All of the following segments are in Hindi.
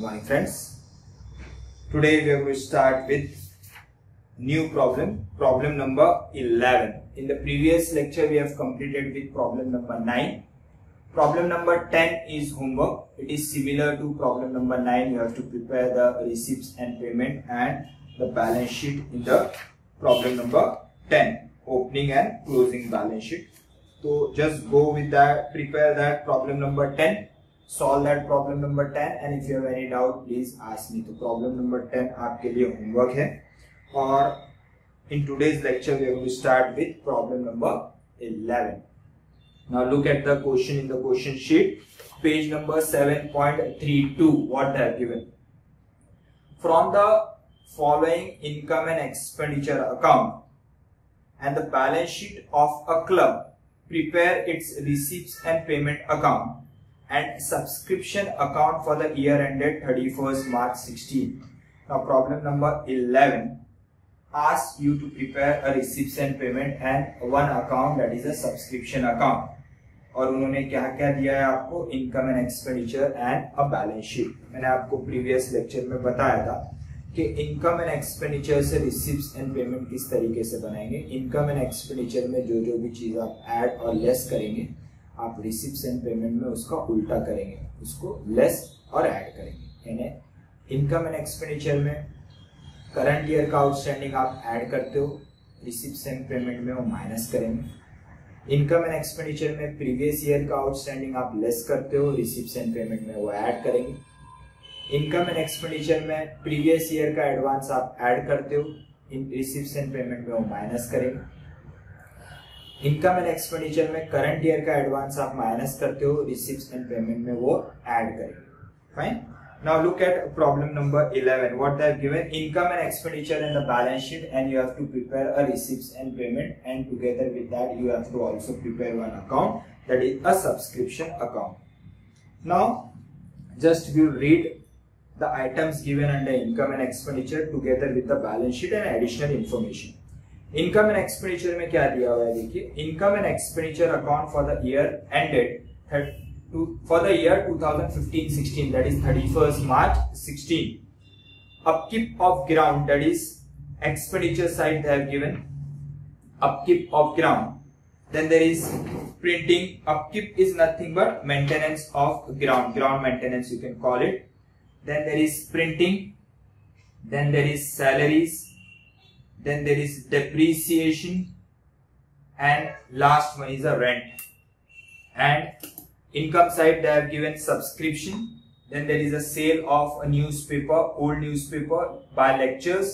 morning friends. Today we are going to start with new problem number 11. In the previous lecture we have completed with problem number 9. Problem number 10 is homework. It is similar to problem number 9. You have to prepare the receipts and payment and the balance sheet in the problem number 10, opening and closing balance sheet. So just go with that, prepare that problem number 10, solve that problem number 10, and if you have any doubt please ask me. तो problem number 10 आपके लिए homework है और in today's lecture we are going to start with problem number 11. Now look at the question in the question sheet, page number 7.32. What they have given: from the following income and expenditure account and the balance sheet of a club, prepare its receipts and payment account and subscription account for the year ended 31st March 16. Now problem number 11 asks you to prepare a receipts and payment and one account, that is a subscription account. और उन्होंने क्या क्या दिया है आपको? Income and expenditure and a balance sheet. मैंने आपको प्रीवियस लेक्चर में बताया था कि इनकम एंड एक्सपेंडिचर से रिसीप्ट्स एंड पेमेंट किस तरीके से बनाएंगे. इनकम एंड एक्सपेंडिचर में जो भी चीज आप ऐड और लेस करेंगे, आप रिसीप्ट्स एंड पेमेंट में उसका उल्टा करेंगे, उसको लेस और ऐड करेंगे. यानी इनकम एंड एक्सपेंडिचर में करंट ईयर का आउटस्टैंडिंग आप ऐड करते हो, रिसीप्ट्स एंड पेमेंट में वो माइनस करेंगे. इनकम एंड एक्सपेंडिचर में प्रीवियस ईयर का आउटस्टैंडिंग आप लेस करते हो, रिसीप्ट्स एंड पेमेंट में वो ऐड करेंगे. इनकम एंड एक्सपेंडिचर में प्रीवियस ईयर का एडवांस आप ऐड करते हो, रिसीप्ट्स एंड पेमेंट में वो माइनस करेंगे. इनकम एंड एक्सपेंडिचर में करंट ईयर का एडवांस आप माइनस करते हो, रिसीप्ट्स एंड पेमेंट में वो ऐड करेंगे. Fine. Now look at problem number 11. What they have given: income and expenditure and the balance sheet, and you have to prepare a receipts and payment, and together with that you have to also prepare one account, that is a subscription account. Now just you read the items given under income and expenditure together with the balance sheet and additional information. Income and expenditure में क्या दिया हुआ है देखिए. Income and expenditure account for the year ended for the year 2015-16, that is 31st March 16. Upkeep of ground, that is expenditure side they have given. Upkeep of ground. Then there is printing. Upkeep is nothing but maintenance of ground maintenance you can call it. Then there is printing. Then there is salaries. Then there is depreciation. And last one is a rent. And income side they have given subscription. Then there is a sale of a newspaper, old newspaper, by lectures,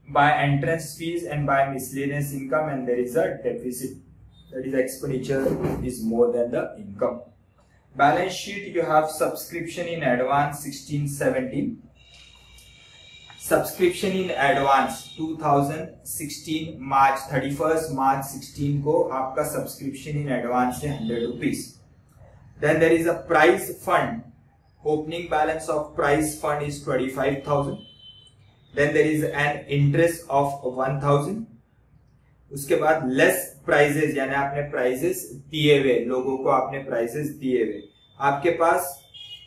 by entrance fees, and by miscellaneous income, and there is a deficit, that is expenditure is more than the income. Balance sheet, you have subscription in advance 16-17. Subscription in advance 2016 March 31st March 16 को आपका subscription in advance है 100 rupees. Then there is a prize fund. Opening balance of prize fund is 25,000. Then there is an interest of 1,000. उसके बाद less prizes, यानी आपने prizes दिए हुए, लोगों को आपने prizes दिए हुए. आपके पास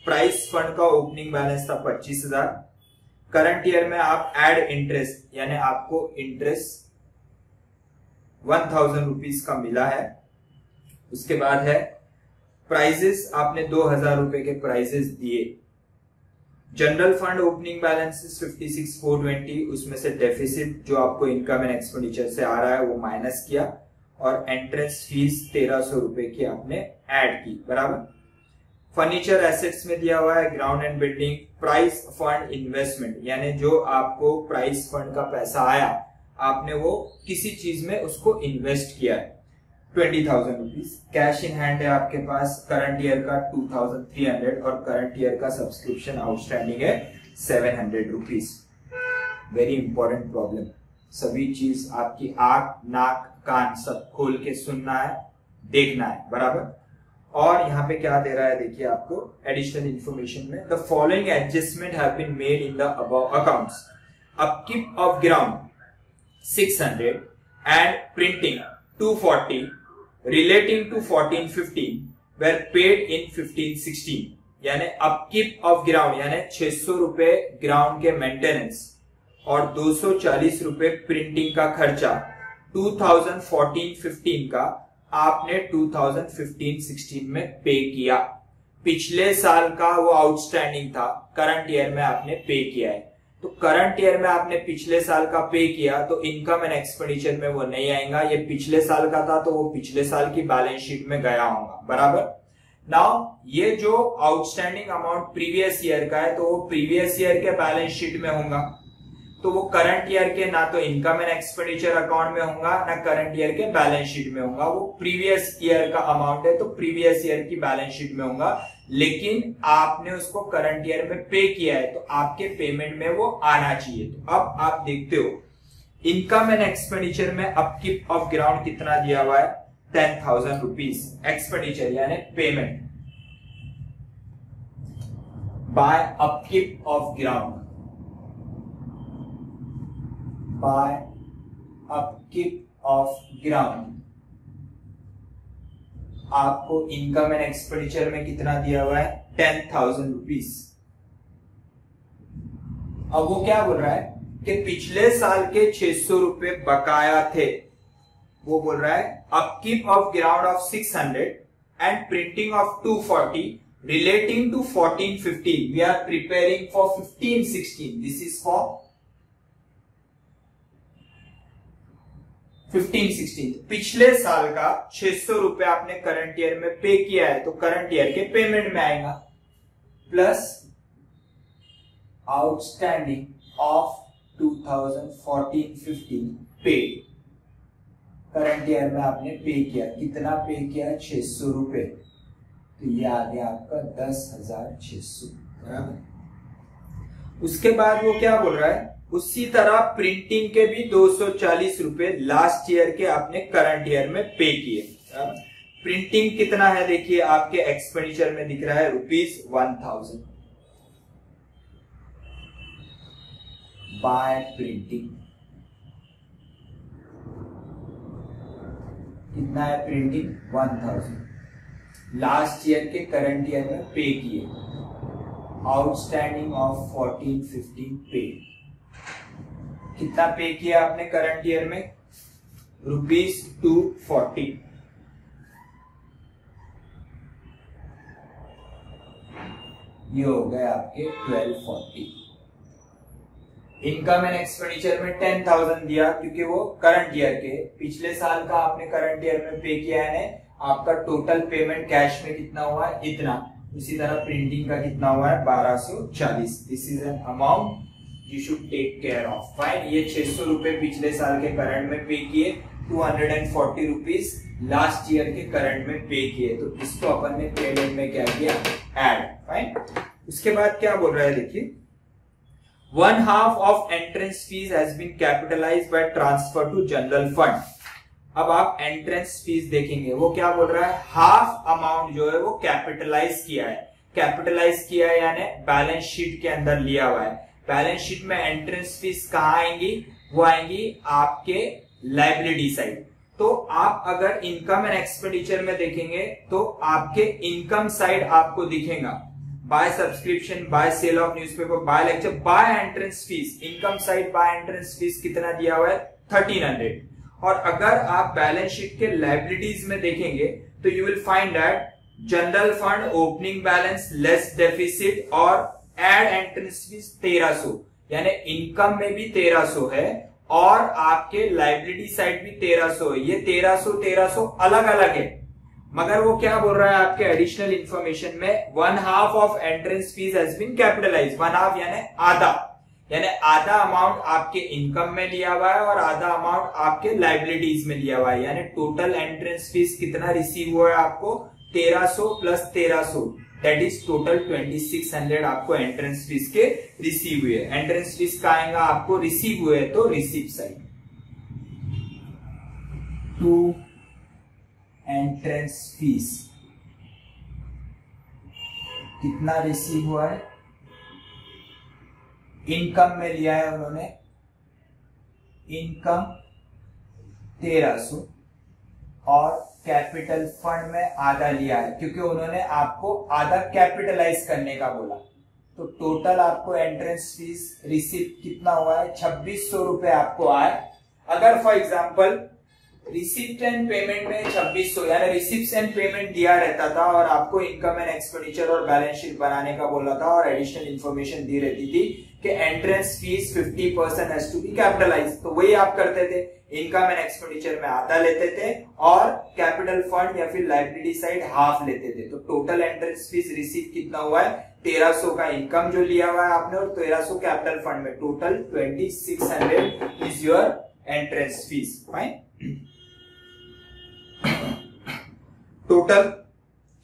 prize fund का opening balance था 25,000. करंट ईयर में आप एड इंटरेस्ट, यानी आपको इंटरेस्ट 1,000 रुपीज का मिला है. उसके बाद है प्राइजेस, आपने 2,000 रुपए के प्राइजेस दिए. जनरल फंड ओपनिंग बैलेंस 56,420, उसमें से डेफिसिट जो आपको इनकम एंड एक्सपेंडिचर से आ रहा है वो माइनस किया, और एंट्रेंस फीस 1,300 रुपए की आपने ऐड की. बराबर. फर्नीचर एसेट्स में दिया हुआ है ground and building. Prize fund investment, यानी जो आपको प्राइस फंड का पैसा आया आपने वो किसी चीज में उसको इन्वेस्ट किया है, 20,000 रुपीज. कैश इन हैंड है आपके पास करंट ईयर का 2,300, और करंट ईयर का सब्सक्रिप्शन आउटस्टैंडिंग है 700 रुपीज. Very important problem. सभी चीज आपकी आंख नाक कान सब खोल के सुनना है, देखना है. बराबर. और यहाँ पे क्या दे रहा है देखिए आपको एडिशनल इंफॉर्मेशन में. The following adjustment have been made in the above accounts. Upkeep of ground 600 and printing 240 relating to 14-15 were paid in 15-16. यानी अपकीप ऑफ ग्राउंड यानी 600 रुपए ग्राउंड के मेंटेनेंस और 240 रुपए प्रिंटिंग का खर्चा 2014-15 का आपने 2015-16 में पे किया। पिछले साल का वो आउटस्टैंडिंग था, करंट ईयर में आपने पे किया है। तो करंट ईयर में आपने पिछले साल का पे किया तो इनकम एंड एक्सपेंडिचर में वो नहीं आएगा। ये पिछले साल का था तो वो पिछले साल की बैलेंस शीट में गया होगा, बराबर। नाउ ये जो आउटस्टैंडिंग अमाउंट प्रीवियस ईयर का है तो वो प्रीवियस ईयर के बैलेंस शीट में होगा। तो वो करंट ईयर के ना तो इनकम एंड एक्सपेंडिचर अकाउंट में होगा ना करंट ईयर के बैलेंस शीट में होगा। वो प्रीवियस ईयर का अमाउंट है तो प्रीवियस ईयर की बैलेंस शीट में होगा, लेकिन आपने उसको करंट ईयर में पे किया है तो आपके पेमेंट में वो आना चाहिए। तो अब आप देखते हो इनकम एंड एक्सपेंडिचर में अपकीप ऑफ ग्राउंड कितना दिया हुआ है, 10,000 रुपीज एक्सपेंडिचर यानी payment by upkeep of ground, by upkeep of ground आपको इनकम एंड एक्सपेंडिचर में कितना दिया हुआ है, 10,000 रुपीज। अब वो क्या बोल रहा है कि पिछले साल के 600 रुपए बकाया थे। वो बोल रहा है upkeep of ground of 600 and printing of 240 relating to 14-15 we are preparing for 15-16, this is for 15-16। पिछले साल का 600 रुपए आपने करंट ईयर में पे किया है तो करंट ईयर के पेमेंट में आएगा, प्लस आउटस्टैंडिंग ऑफ 2014-15 पे करंट ईयर में आपने पे किया। कितना पे किया, 600 रुपए। तो ये आ गया आपका 10,600, बराबर। उसके बाद वो क्या बोल रहा है, उसी तरह प्रिंटिंग के भी 240 रुपए लास्ट ईयर के आपने करंट ईयर में पे किए। प्रिंटिंग कितना है देखिए, आपके एक्सपेंडिचर में दिख रहा है ₹1000 बाय प्रिंटिंग। कितना है प्रिंटिंग, 1000 लास्ट ईयर के करंट ईयर में पे किए। आउटस्टैंडिंग ऑफ 14-15 पे, कितना पे किया आपने करंट ईयर में, ₹240। ये हो गए आपके 1240। इनकम एंड एक्सपेंडिचर में 10,000 दिया क्योंकि वो करंट ईयर के, पिछले साल का आपने करंट ईयर में पे किया है। आपका टोटल पेमेंट कैश में कितना हुआ है, इतना। उसी तरह प्रिंटिंग का कितना हुआ है, 1240। This is an amount you should take care of, fine. ये 600 रुपए पिछले साल के करंट में पे किए, 240 रुपीज लास्ट ईयर के करंट में पे किए, तो इसको अपन ने पेमेंट में क्या किया, ऐड, फाइन। उसके बाद क्या बोल रहा है देखिए, 1/2 of entrance fees has been capitalized by transfer to general fund। अब आप एंट्रेंस फीस देखेंगे, वो क्या बोल रहा है, हाफ अमाउंट जो है वो कैपिटलाइज किया है। कैपिटलाइज किया है यानी बैलेंस शीट के अंदर लिया हुआ है। बैलेंस शीट में एंट्रेंस फीस कहाँ आएंगी, वो आएंगी आपके लायबिलिटी साइड। तो आप अगर इनकम एंड एक्सपेंडिचर में देखेंगे तो आपके इनकम साइड आपको दिखेगा, by subscription, by sale of newspaper, by lecture, by entrance fees. Income side by entrance fees कितना दिया हुआ है, 1300। और अगर आप बैलेंस शीट के लायबिलिटीज में देखेंगे तो you will find that general fund opening balance less deficit और एड एंट्रेंस फीस 1300, यानी इनकम में भी 1300 है और आपके लायबिलिटी साइड भी 1300 है। ये 1300 अलग अलग है, मगर वो क्या बोल रहा है आपके एडिशनल इंफॉर्मेशन में, 1/2 of entrance fees has been capitalized. 1/2 यानी आधा, यानी आधा अमाउंट आपके इनकम में लिया हुआ है और आधा अमाउंट आपके लायबिलिटीज में लिया हुआ है। यानी टोटल एंट्रेंस फीस कितना रिसीव हुआ है आपको, 1300 प्लस 1300, दैट इज टोटल 2600 आपको एंट्रेंस फीस के रिसीव हुए। एंट्रेंस फीस का आएगा आपको रिसीव हुए तो receive side, to entrance fees कितना रिसीव हुआ है, इनकम में लिया है उन्होंने, इनकम 1300 और कैपिटल फंड में आधा लिया है, क्योंकि उन्होंने आपको आधा कैपिटलाइज करने का बोला। तो टोटल आपको एंट्रेंस फीस रिसीप्ट कितना हुआ है, 2600 रुपए आपको आए। अगर for example receipt and payment में 2600 यानी रिसिप्ट एंड पेमेंट दिया रहता था और आपको इनकम एंड एक्सपेंडिचर और बैलेंस शीट बनाने का बोला था और एडिशनल इंफॉर्मेशन दी रहती थी कि entrance fees 50% has to be capitalize, तो वही आप करते थे, इनकम एंड एक्सपेंडिचर में आधा लेते थे और कैपिटल फंड या फिर लायबिलिटी साइड हाफ लेते थे। तो टोटल एंट्रेंस फीस रिसीव कितना हुआ है, 1300 का इनकम जो लिया हुआ है आपने और 1300 कैपिटल फंड में, total 2600 is your entrance fees. Fine, total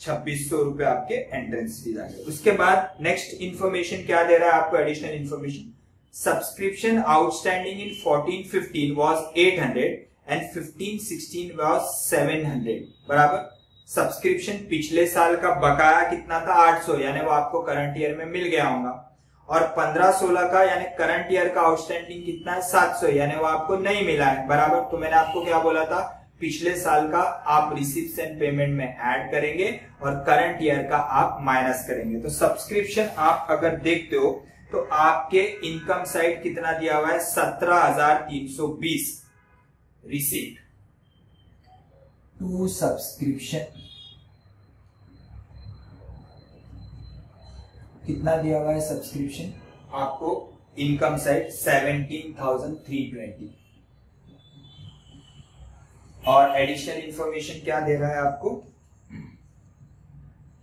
2600 रुपए आपके एंट्रेंस फीस आ गए। उसके बाद नेक्स्ट इंफॉर्मेशन क्या दे रहा है आपको, additional information, subscription outstanding in 14-15 was 800 and 15-16 was 700, बराबर। सब्सक्रिप्शन पिछले साल का बकाया कितना था, 800, यानी वो आपको करंट ईयर में मिल गया होगा, और 15-16 का यानी करंट ईयर का आउटस्टैंडिंग कितना है, 700, यानी वो आपको नहीं मिला है, बराबर। तो मैंने आपको क्या बोला था, पिछले साल का आप रिसीप्ट एंड पेमेंट में ऐड करेंगे और करंट ईयर का आप माइनस करेंगे। तो सब्सक्रिप्शन आप अगर देखते हो तो आपके इनकम साइड कितना दिया हुआ है, 17,320 रिसीप्ट टू सब्सक्रिप्शन, कितना दिया हुआ है सब्सक्रिप्शन आपको, इनकम साइड 17,320, और एडिशनल इंफॉर्मेशन क्या दे रहा है आपको,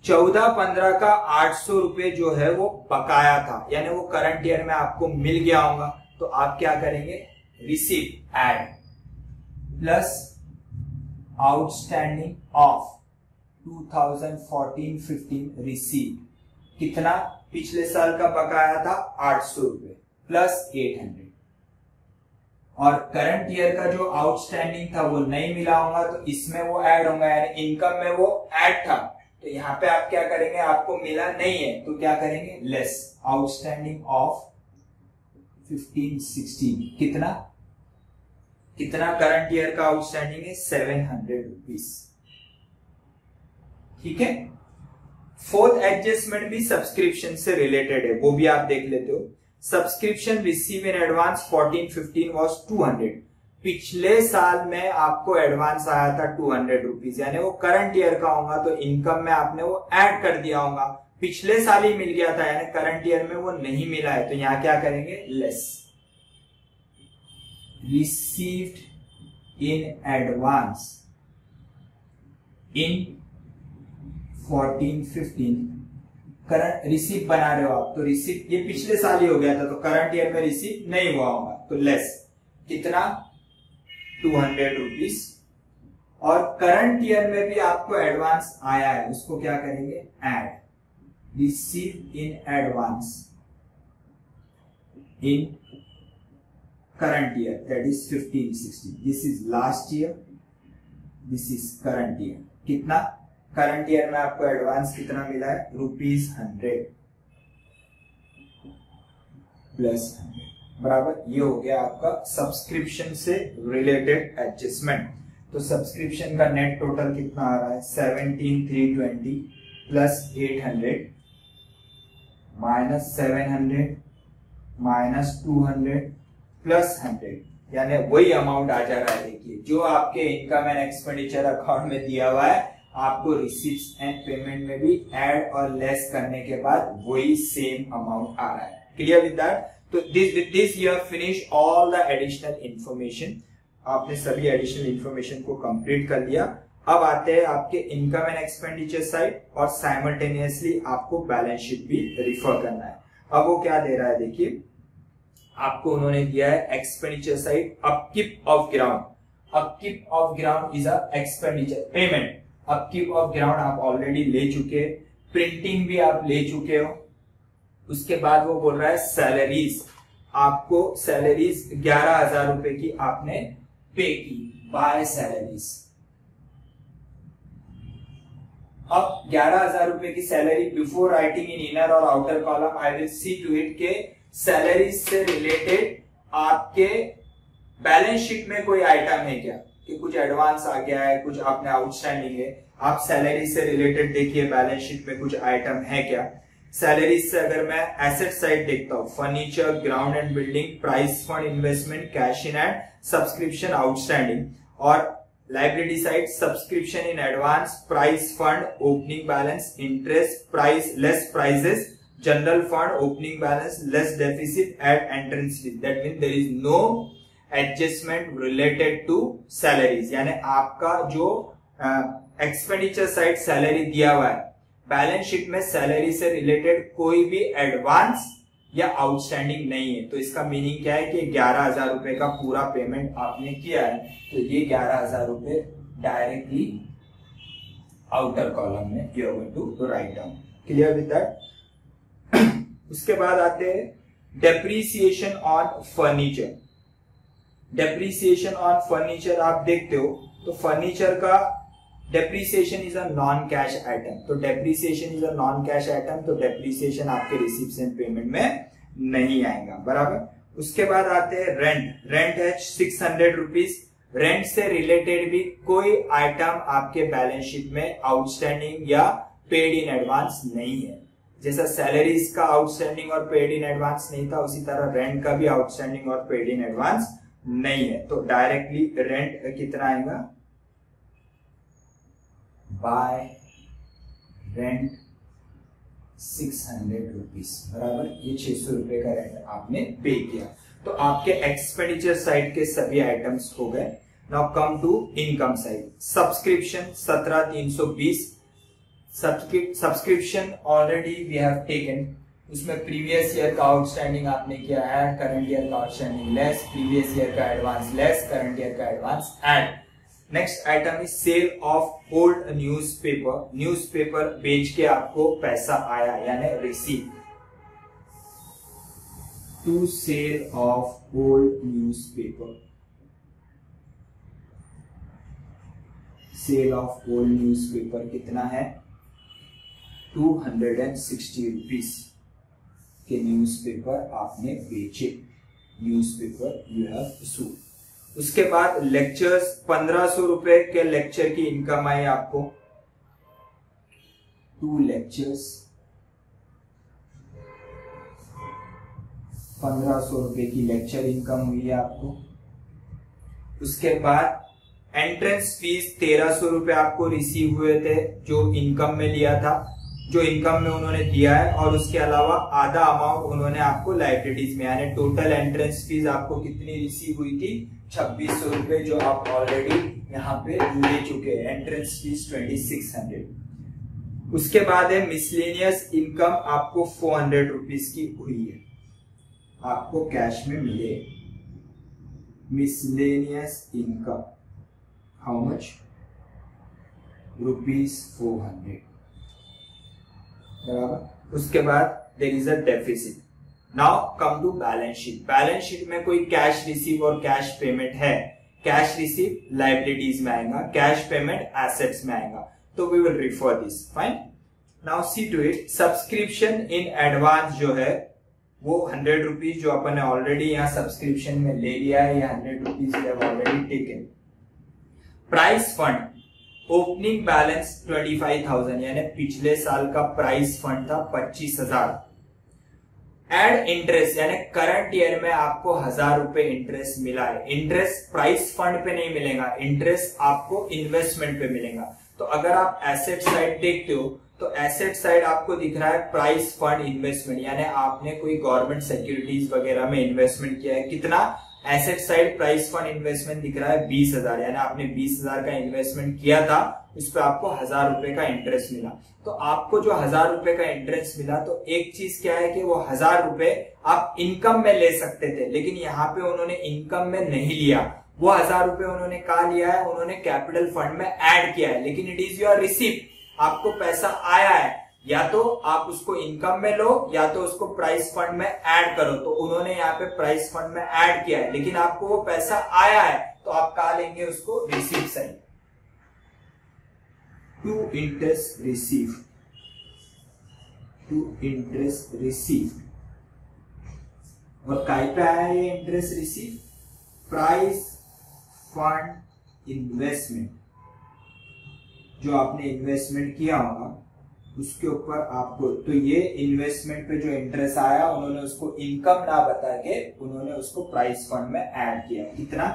14-15 का 800 रुपए जो है वो बकाया था, यानी वो करंट ईयर में आपको मिल गया होगा। तो आप क्या करेंगे, receipt add plus outstanding of 2014-15 receipt, कितना पिछले साल का बकाया था 800 रुपए प्लस 800, और करंट ईयर का जो आउटस्टैंडिंग था वो नहीं मिला होगा तो इसमें वो ऐड होगा, यानी इनकम में वो ऐड था, तो यहाँ पे आप क्या करेंगे, आपको मिला नहीं है तो क्या करेंगे, लेस आउटस्टैंडिंग ऑफ 15-16, कितना कितना करंट ईयर का आउटस्टैंडिंग है, 700 रुपीज, ठीक है। फोर्थ एडजस्टमेंट भी सब्सक्रिप्शन से रिलेटेड है, वो भी आप देख लेते हो। Subscription receive in advance 14-15 was 200, पिछले साल में आपको एडवांस आया था 200 रुपीज, यानी वो करंट ईयर का होगा तो इनकम में आपने वो ऐड कर दिया होगा, पिछले साल ही मिल गया था यानी करंट ईयर में वो नहीं मिला है, तो यहां क्या करेंगे, less received in advance in 14-15, current receive बना रहे हो आप तो रिसीव ये पिछले साल ही हो गया था तो करंट ईयर में रिसीव नहीं हुआ होगा, तो लेस कितना 200 रुपीज, और करंट ईयर में भी आपको एडवांस आया है उसको क्या करेंगे, add receive in advance in current year, that is 15-16, this is last year, this is current year, कितना करंट ईयर में आपको एडवांस कितना मिला है, ₹100 प्लस 100, बराबर। ये हो गया आपका सब्सक्रिप्शन से रिलेटेड एडजस्टमेंट। तो सब्सक्रिप्शन का नेट टोटल कितना आ रहा है, 17,320 प्लस 800 माइनस 700 माइनस 200 प्लस 100, यानी वही अमाउंट आ जा रहा है। देखिए जो आपके इनकम एंड एक्सपेंडिचर अकाउंट में दिया हुआ है आपको रिसीप्ट एंड पेमेंट में भी ऐड और लेस करने के बाद वही सेम अमाउंट आ रहा है। Clear with that? तो this you have finish all the additional information, आपने सभी एडिशनल इंफॉर्मेशन को कंप्लीट कर लिया। अब आते हैं आपके इनकम एंड एक्सपेंडिचर साइड और साइमल्टेनियसली आपको बैलेंस शीट भी रिफर करना है। अब वो क्या दे रहा है, देखिए आपको उन्होंने दिया है expenditure side, upkeep of ground. Upkeep of ground is a expenditure payment. Upkeep of ground आप ऑलरेडी ले चुके, प्रिंटिंग भी आप ले चुके हो। उसके बाद वो बोल रहा है सैलरीज, आपको सैलरीज 11,000 रुपए की आपने पे की, बाय सैलरीज। अब 11,000 रुपए की salary, before writing in inner और outer column I will see to it के सैलरीज से रिलेटेड आपके बैलेंस शीट में कोई आइटम है क्या। कि कुछ एडवांस आ गया है, कुछ आपने आउटस्टैंडिंग है, आप सैलरी से रिलेटेड देखिए बैलेंस शीट में कुछ आइटम है क्या। सैलरी से अगर मैं एसेट साइड देखता हूँ, furniture, ground and building, prize fund, investment, cash in and subscription outstanding, और liability side subscription in advance, prize fund, opening balance, interest, prize less prizes, general fund, opening balance, less deficit at entrance fees. That mean there is no adjustment related to salaries, यानी आपका जो एक्सपेंडिचर साइड सैलरी दिया हुआ है, बैलेंस शीट में सैलरी से रिलेटेड कोई भी एडवांस या आउटस्टैंडिंग नहीं है। तो इसका मीनिंग क्या है कि 11,000 रुपए का पूरा पेमेंट आपने किया है, तो ये 11,000 रुपए डायरेक्टली आउटर कॉलम में you are going to write down. Clear with that. उसके बाद आते हैं depreciation on furniture. Depreciation on furniture आप देखते हो तो फर्नीचर का depreciation is a non cash item, तो depreciation is a non cash item, तो डेप्रीसिएशन आपके रिसीप्ट एंड पेमेंट में नहीं आएगा, बराबर। उसके बाद आते हैं रेंट। रेंट है 600 रुपीज। रेंट से रिलेटेड भी कोई आइटम आपके बैलेंस शीट में आउटस्टैंडिंग या पेड इन एडवांस नहीं है। जैसा सैलरीज का आउटस्टैंडिंग और पेड इन एडवांस नहीं था, उसी तरह रेंट का भी आउटस्टैंडिंग और पेड इन एडवांस नहीं है। तो डायरेक्टली रेंट कितना आएगा, बाय रेंट 600 रुपीज, बराबर। ये 600 रुपए का रेंट आपने पे किया। तो आपके एक्सपेंडिचर साइड के सभी आइटम्स हो गए। Now come to income side. Subscription 17,320। Subscription already we have taken, उसमें प्रीवियस ईयर का आउटस्टैंडिंग आपने किया ऐड, करंट ईयर का आउटस्टैंडिंग लेस, प्रीवियस ईयर का एडवांस लेस, करंट ईयर का advance add. Next item is sale of old newspaper. Newspaper बेच के आपको पैसा आया यानी receive, to sale of old newspaper. Sale of old newspaper कितना है, 260 रुपीज के न्यूज़पेपर आपने बेचे, न्यूज़पेपर यू हैव सोल्ड। उसके बाद लेक्चर्स, 1500 रुपए के लेक्चर की इनकम आई आपको, 2 लेक्चर्स, 1500 रुपए की लेक्चर इनकम हुई है आपको। उसके बाद एंट्रेंस फीस 1300 रुपए आपको रिसीव हुए थे जो इनकम में लिया था, जो इनकम में उन्होंने दिया है, और उसके अलावा आधा अमाउंट उन्होंने आपको लाइबिलिटीज में, यानी टोटल एंट्रेंस फीस आपको कितनी रिसीव हुई थी, 2600 रुपए, जो आप ऑलरेडी यहाँ पे ले चुके हैं। Entrance fees 2600। उसके बाद है मिसलेनियस इनकम, आपको 400 रुपीज की हुई है, आपको कैश में मिले। मिसलेनियस इनकम हाउ मच, ₹400, बराबर। उसके बाद there is a deficit. Now come to balance sheet. Balance sheet में कोई कैश रिसीव और कैश पेमेंट है। कैश रिसीव लाइबिलिटीज में आएगा, कैश पेमेंट एसेट्स में आएगा, तो we will refer this, fine. Now see to it. Subscription in advance जो है वो 100 रुपीज, जो अपन ने ऑलरेडी यहाँ सब्सक्रिप्शन में ले लिया है, ये 100 rupees we have already taken. Prize fund, opening balance 25,000, यानी पिछले साल का प्राइस फंड था 25,000। एड इंटरेस्ट, यानी करंट ईयर में आपको 1,000 रुपए इंटरेस्ट मिला है। इंटरेस्ट प्राइस फंड पे नहीं मिलेगा, इंटरेस्ट आपको इन्वेस्टमेंट पे मिलेगा। तो अगर आप एसेट साइड देखते हो तो एसेट साइड आपको दिख रहा है प्राइस फंड इन्वेस्टमेंट, यानी आपने कोई गवर्नमेंट सिक्योरिटीज वगैरह में इन्वेस्टमेंट किया है। कितना, asset side price fund investment दिख रहा है 20,000, यानी आपने 20,000 का इन्वेस्टमेंट किया था, उस पर आपको 1,000 रुपए का इंटरेस्ट मिला। तो आपको जो 1,000 रुपए का इंटरेस्ट मिला, तो एक चीज क्या है कि वो 1,000 रुपए आप इनकम में ले सकते थे, लेकिन यहाँ पे उन्होंने इनकम में नहीं लिया। वो 1,000 रुपए उन्होंने कहा लिया है, उन्होंने कैपिटल फंड में ऐड किया है, लेकिन इट इज योर रिसीप्ट, आपको पैसा आया है, या तो आप उसको इनकम में लो या तो उसको प्राइस फंड में ऐड करो। तो उन्होंने यहाँ पे प्राइस फंड में ऐड किया है, लेकिन आपको वो पैसा आया है, तो आप कहा लेंगे उसको receive side. To interest receive, to interest receive, और काय पे आया है ये interest receive, prize fund investment, जो आपने इन्वेस्टमेंट किया होगा उसके ऊपर आपको, तो ये इन्वेस्टमेंट पे जो इंटरेस्ट आया उन्होंने उसको इनकम ना बता के उन्होंने उसको प्राइस फंड में ऐड किया। कितना?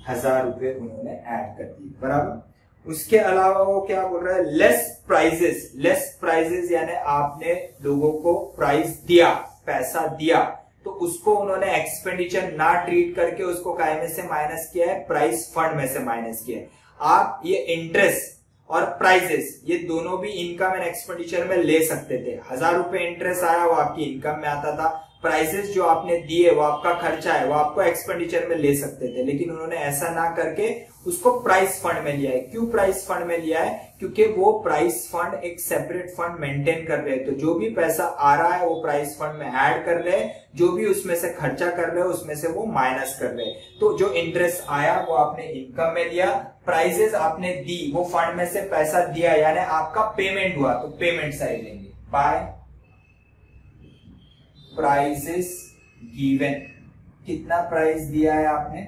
1000 रुपए उन्होंने ऐड कर दिए, बराबर। उसके अलावा वो क्या बोल रहा है, लेस प्राइजेस। लेस प्राइजेस यानी आपने लोगों को प्राइस दिया, पैसा दिया, तो उसको उन्होंने एक्सपेंडिचर ना ट्रीट करके उसको काय में से माइनस किया है, प्राइस फंड में से माइनस किया है। आप ये इंटरेस्ट और प्राइजेस ये दोनों भी इनकम एंड एक्सपेंडिचर में ले सकते थे। 1000 रुपए इंटरेस्ट आया वो आपकी इनकम में आता था, प्राइजेस जो आपने दिए वो आपका खर्चा है वो आपको एक्सपेंडिचर में ले सकते थे, लेकिन उन्होंने ऐसा ना करके उसको प्राइस फंड में लिया है। क्यों प्राइस फंड में लिया है? क्योंकि वो प्राइस फंड एक सेपरेट फंड मेंटेन कर रहे हैं, तो जो भी पैसा आ रहा है वो प्राइस फंड में ऐड कर रहे हैं, जो भी उसमें से खर्चा कर रहे हैं उसमें से वो माइनस कर रहे हैं। तो जो इंटरेस्ट आया वो आपने इनकम में लिया, प्राइजेस आपने दी, वो फंड में से पैसा दिया यानी आपका पेमेंट हुआ, तो पेमेंट साइड लेंगे बाय प्राइजेस गिवन। कितना प्राइस दिया है आपने?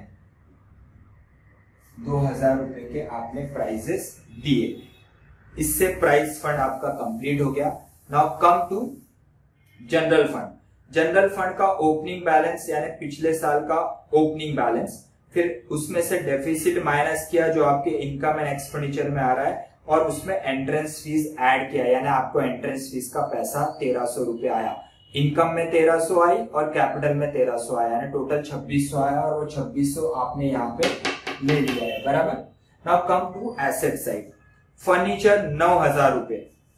2000 रुपए के आपने प्राइजेस दिए। इससे प्राइस फंड आपका कंप्लीट हो गया। Now come to general fund. General fund का ओपनिंग बैलेंस यानी पिछले साल का ओपनिंग बैलेंस, फिर उसमें से डेफिसिट माइनस किया जो आपके इनकम एंड एक्सपेंडिचर में आ रहा है, और उसमें एंट्रेंस फीस ऐड किया यानी आपको एंट्रेंस फीस का पैसा 1300 रुपए आया। इनकम में 1300 आई और कैपिटल में 1300 आया, यानी टोटल 2600 आया, और वो 2600 आपने यहाँ पे ले लिया है, बराबर। Now come to asset side. Furniture 9000 रुपए,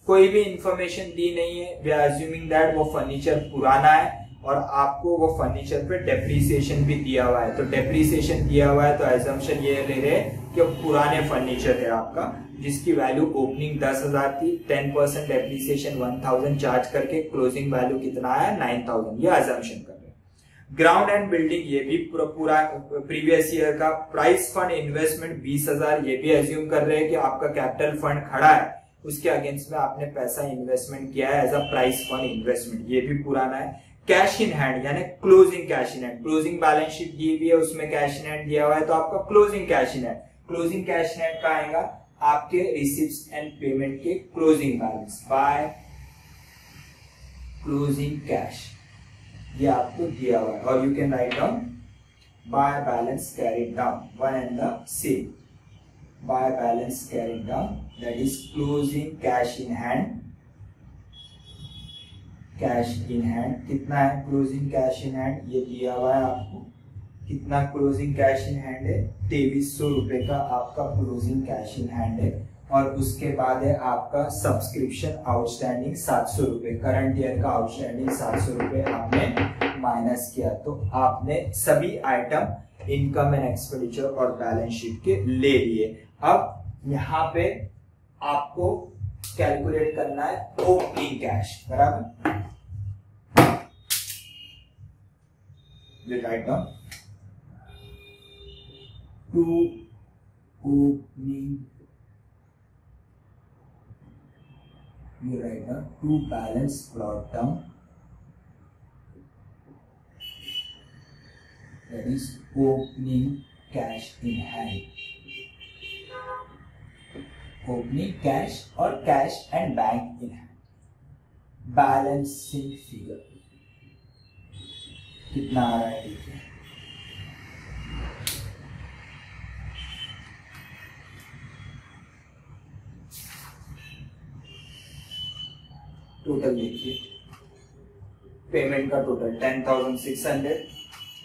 कोई भी इंफॉर्मेशन दी नहीं है, वी आर अज्यूमिंग दैट वो फर्नीचर पुराना है और आपको वो फर्नीचर पे डेप्रिसिएशन भी दिया हुआ है, तो डेप्रिसिएशन दिया हुआ है तो एजम्पशन ये ले रहे कि पुराने फर्नीचर है आपका, जिसकी वैल्यू ओपनिंग 10,000 थी, 10% डेप्रिसिएशन 1000 चार्ज करके क्लोजिंग वैल्यू कितना आया 9000, ये एजम्पशन कर रहे हैं। ग्राउंड एंड बिल्डिंग ये भी पूरा प्रीवियस ईयर का। प्राइस फंड इन्वेस्टमेंट 20,000, ये भी एज्यूम कर रहे हैं कि आपका कैपिटल फंड खड़ा है, उसके अगेंस्ट में आपने पैसा इन्वेस्टमेंट किया है as a prize fund investment, ये भी पुराना है। कैश इन हैंड यानी closing cash in hand, closing balance sheet दी हुई है उसमें कैश इन हैंड दिया हुआ है, तो आपका closing cash in hand, closing cash in hand का आएगा आपके रिसीप्ट्स एंड पेमेंट के closing balance by closing cash, ये आपको दिया हुआ है। और you can write down by balance carried down, one and the same, by balance carried down, that is closing cash in hand. Cash in hand कितना है? क्लोजिंग कैश इन हैंड ये दिया हुआ है आपको, कितना क्लोजिंग कैश इन हैंड है? 2300 रुपए का आपका क्लोजिंग कैश इन हैंड है, और उसके बाद है आपका सब्सक्रिप्शन आउटस्टैंडिंग 700 रुपए, करंट ईयर का आउटस्टैंडिंग 700 रुपए आपने माइनस किया, तो आपने सभी आइटम इनकम एंड एक्सपेंडिचर और बैलेंस शीट के ले लिए। अब यहाँ पे आपको कैलकुलेट करना है ओपनिंग कैश, बराबर। We write down to opening, you write down to balance brought down, that is opening cash in hand, opening cash or cash and bank in hand, balancing figure कितना आ रहा है देखिए, टोटल देखिए, पेमेंट का total 10,600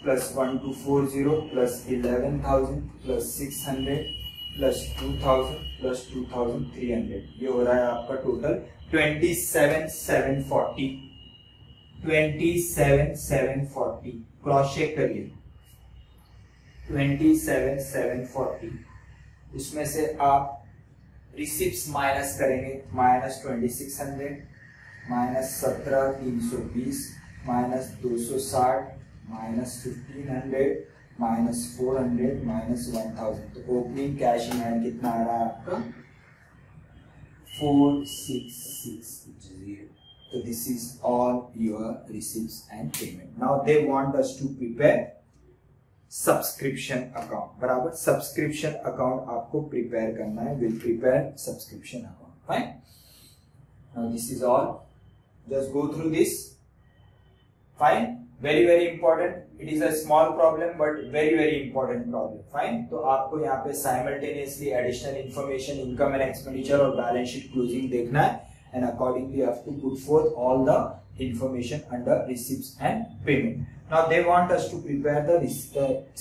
plus 1240 plus 11,000 plus 600 plus 2,000 plus 2,300, ये हो रहा है आपका टोटल 27,740। 27,740 क्रॉस चेक करिए, 27,740, इसमें से आप रिसिप्ट्स माइनस करेंगे, minus 2600 minus 17,320 minus 260 minus 1,500 minus 400 minus 1,000, तो ओपनिंग कैश इन हैंड कितना आ रहा है आपका 4,660. So this is all your receipts and payment. Now they want us to prepare subscription account, बराबर। सब्सक्रिप्शन अकाउंट आपको प्रिपेयर करना है, will prepare subscription account, fine. Now this is all, just go through this, fine. Very very important, it is a small problem but very very important problem, fine. तो आपको यहाँ पे simultaneously additional information, income and expenditure और बैलेंस शीट क्लोजिंग देखना है, and accordingly you have to put forth all the information under receipts and payment. Now they want us to prepare the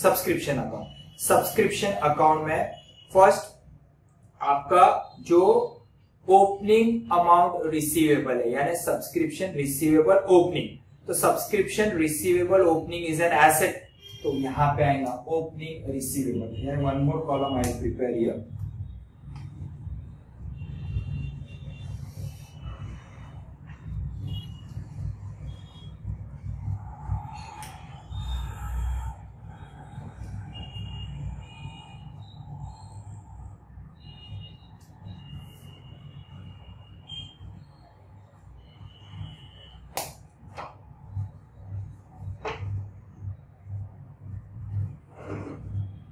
subscription account. Subscription account में first आपका जो ओपनिंग अमाउंट रिसीवेबल है, यानी सब्सक्रिप्शन रिसीवेबल ओपनिंग, तो subscription receivable opening is an asset, तो यहां पे आएगा ओपनिंग रिसीवेबल, यानी one more column I prepare here.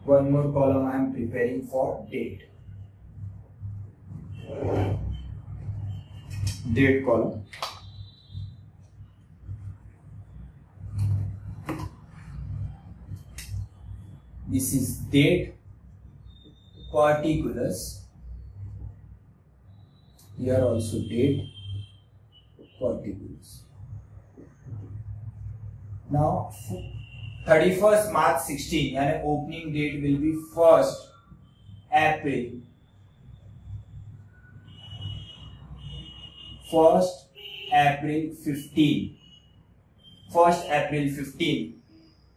One more column I am preparing for date. Date column. This is date particulars. Here also date particulars. Now 31st March 16, यानी opening date will be 1st April 15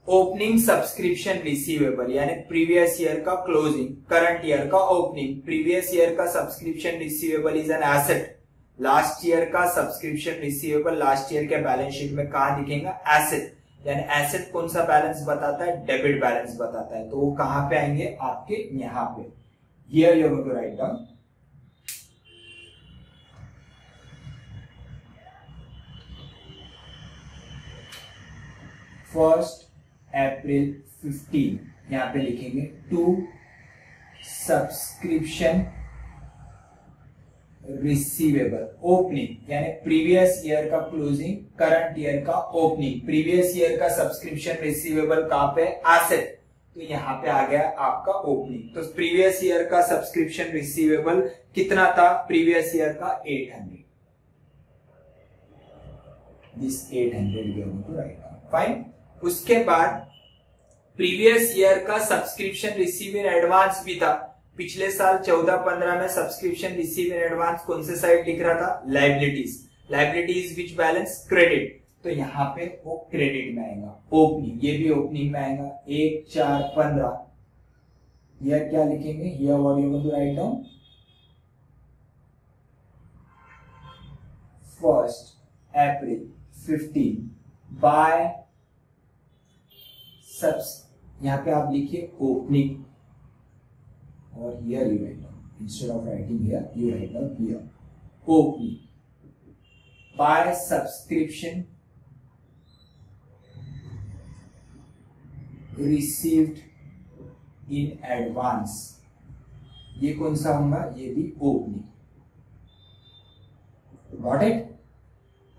opening subscription receivable, यानी प्रीवियस ईयर का क्लोजिंग, करंट ईयर का ओपनिंग। प्रीवियस ईयर का subscription receivable is an asset, last year का सब्सक्रिप्शन रिसीवेबल लास्ट ईयर के बैलेंस शीट में कहां दिखेगा, एसेट। यानी एसेट कौन सा बैलेंस बताता है, डेबिट बैलेंस बताता है, तो वो कहां पे आएंगे, आपके यहां पे। Here you have to write down first April 15, यहां पे लिखेंगे टू सब्सक्रिप्शन रिसीवेबल ओपनिंग, यानी प्रीवियस ईयर का क्लोजिंग, करंट ईयर का ओपनिंग। प्रीवियस ईयर का सब्सक्रिप्शन रिसीवेबल कहां पे, एसेट, तो यहां पे आ गया आपका ओपनिंग। तो प्रीवियस ईयर का सब्सक्रिप्शन रिसीवेबल कितना था, प्रीवियस ईयर का 800, this 800 we have to write down, fine. उसके बाद प्रीवियस ईयर का सब्सक्रिप्शन रिसीव इन एडवांस भी था, पिछले साल 14-15 में सब्सक्रिप्शन रिसीव इन एडवांस कौन से साइड लिख रहा था, liabilities. Liabilities which balance, credit, तो यहां पे वो क्रेडिट में आएगा। ओपनिंग, ये भी ओपनिंग में आएगा, 1/4/15। यह क्या लिखेंगे, here what you want to write down, 1st April 15 by subs, यहां पे आप लिखिए ओपनिंग, और here you write down, instead of writing here you write down here, opening by subscription received in advance, ये कौन सा होगा, ये भी opening, got it.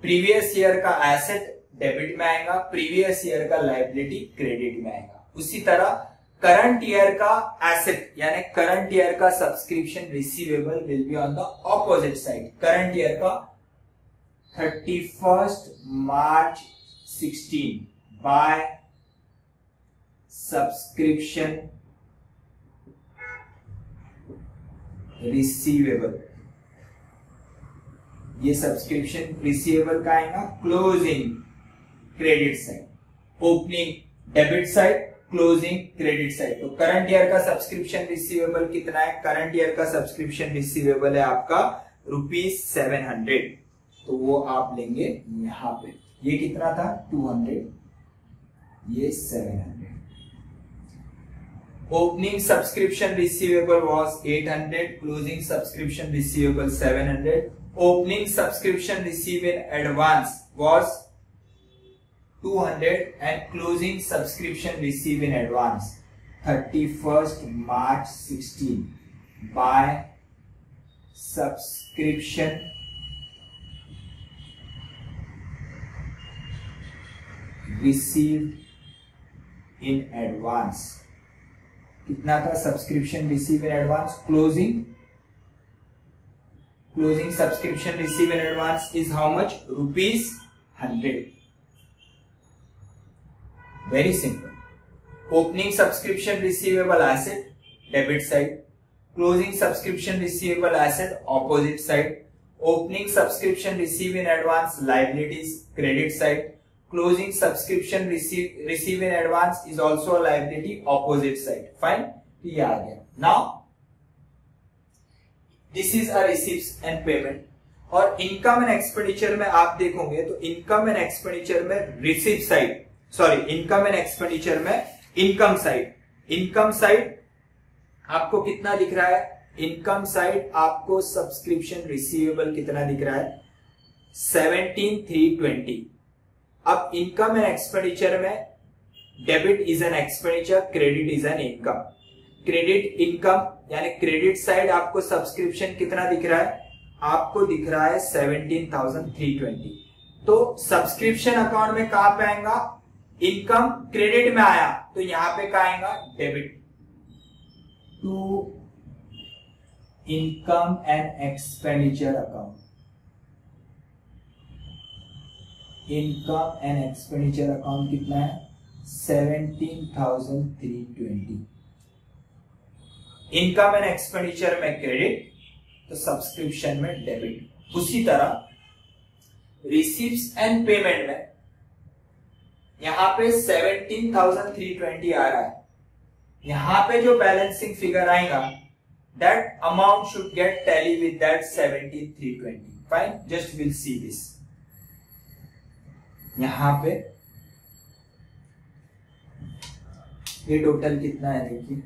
Previous year का एसेट डेबिट में आएगा, प्रीवियस ईयर का लायबिलिटी क्रेडिट में आएगा। उसी तरह करंट ईयर का एसेट यानी करंट ईयर का subscription receivable will be on the opposite side. Current year का 31st March 16 by subscription receivable, ये सब्सक्रिप्शन रिसीवेबल का आएगा closing credit side, opening debit side, closing credit side. तो करंट ईयर का सब्सक्रिप्शन रिसीवेबल कितना है, करंट ईयर का सब्सक्रिप्शन रिसीवेबल है आपका ₹700, तो वो आप लेंगे यहां पे। ये कितना था 200, ये 700। Opening subscription receivable was 800, closing subscription receivable 700। Opening subscription receive in advance was 200 and closing subscription received in advance 31st March 16 by subscription received in advance. कितना था subscription receive in advance? Closing subscription receive in advance is how much? ₹100. Very simple. Opening subscription receivable asset debit side, closing subscription receivable asset opposite side, opening subscription receive in advance liabilities credit side, closing subscription receive in advance is also a liability opposite side. Fine. ये आ गया. Now this is a receipts and payment. और इनकम एंड एक्सपेंडिचर में आप देखोगे तो इनकम एंड एक्सपेंडिचर में receive side, sorry income and expenditure में इनकम साइड आपको कितना दिख रहा है? इनकम साइड आपको सब्सक्रिप्शन रिसीवेबल कितना दिख रहा है? 17,320. अब इनकम एंड एक्सपेंडिचर में debit is an expenditure, credit is an income. Credit income यानी क्रेडिट साइड आपको सब्सक्रिप्शन कितना दिख रहा है? आपको दिख रहा है 17,320. तो सब्सक्रिप्शन अकाउंट में कहां पे आएगा? इनकम क्रेडिट में आया तो यहां पे कहां आएगा? Debit to income and expenditure account. Income and expenditure account कितना है? 17,320. इनकम एंड एक्सपेंडिचर में क्रेडिट तो सब्सक्रिप्शन में डेबिट. उसी तरह रिसीव्स एंड पेमेंट में यहां पे 17,320 आ रहा है. यहां पे जो बैलेंसिंग फिगर आएगा that amount should get tally with that 17,320. Fine. Just will see this. यहां पे ये टोटल कितना है? देखिए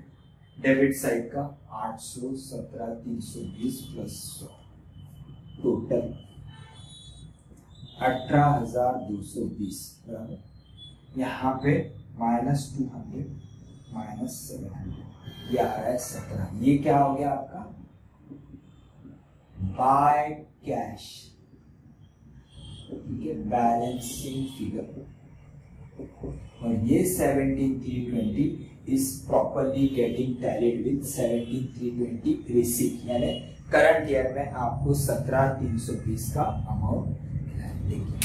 डेबिट साइड का 817,320 प्लस 100 टोटल 18,220 बराबर. यहां पे -200 -700 ये आ रहा है 17. ये क्या हो गया आपका? By cash. ठीक है, बैलेंसिंग फिगर. और ये 17,320 is properly getting tallied with 17,320 receipt. यानी करंट ईयर में आपको 17,320 का अमाउंट. देखिए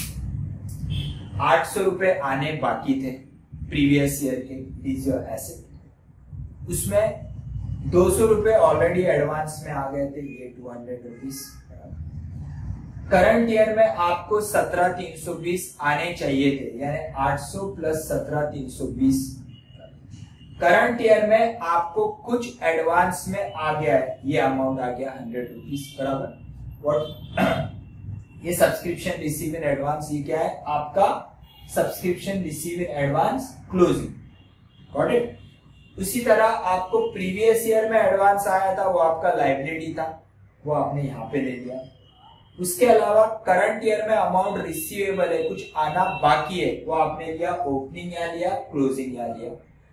800 रुपए आने बाकी थे प्रीवियस ईयर के. Is your asset. उसमें 200 रुपए ऑलरेडी एडवांस में आ गए थे. ये 200 रुपीज. करंट ईयर में आपको 17,320 आने चाहिए थे. यानी 800 प्लस 17,320. करंट ईयर में आपको कुछ एडवांस में आ गया है. ये अमाउंट आ गया 100 रुपीज बराबर. व्हाट? ये सब्सक्रिप्शन रिसीव इन एडवांस. ये क्या है? आपका subscription receive in advance closing. Got it? उसी तरह आपको प्रीवियस ईयर में एडवांस आया था, वो आपका लायबिलिटी था, वो आपने यहां पे ले लिया. उसके अलावा करंट ईयर में अमाउंट रिसीवेबल है, कुछ आना बाकी है, वो आपने लिया. ओपनिंग या लिया, क्लोजिंग या लिया.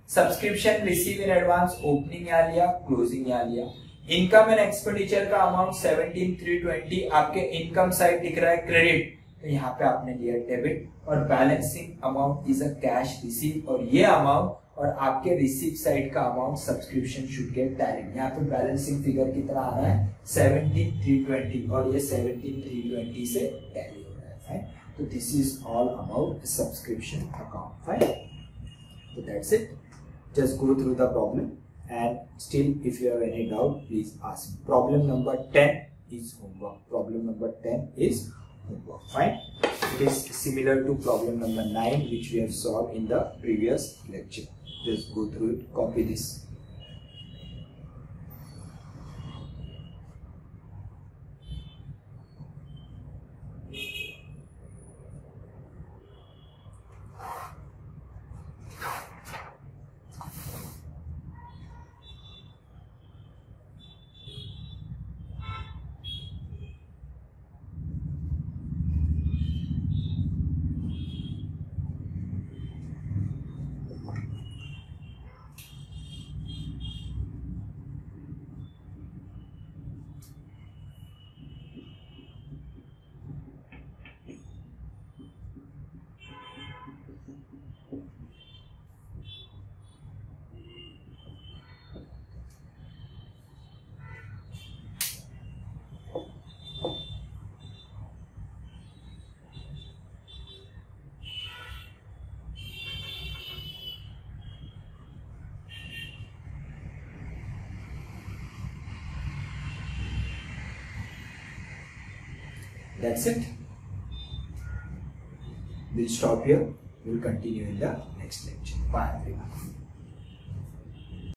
Subscription receive in advance opening या लिया, क्लोजिंग या लिया. इनकम एंड एक्सपेंडिचर का अमाउंट 17,320 आपके इनकम साइड दिख रहा है क्रेडिट, तो यहाँ पे आपने लिया डेबिट. और balancing amount is a cash receive. और ये अमाउंट और आपके रिसीव साइड का amount subscription should get tallied. यहाँ पे बैलेंसिंग फिगर कितना आ रहा है? 17,320. और ये 17,320 से टैली हो रहा है. तो this is all about subscription account. Fine. So that's it. Just go through the problem, and still if you have any doubt, please ask me. Problem number 10 is homework. Problem number 10 is homework. Fine. It is similar to problem number 9 which we have solved in the previous lecture. Just go through it, copy this. That's it. We'll stop here. We'll continue in the next lecture. Bye everyone.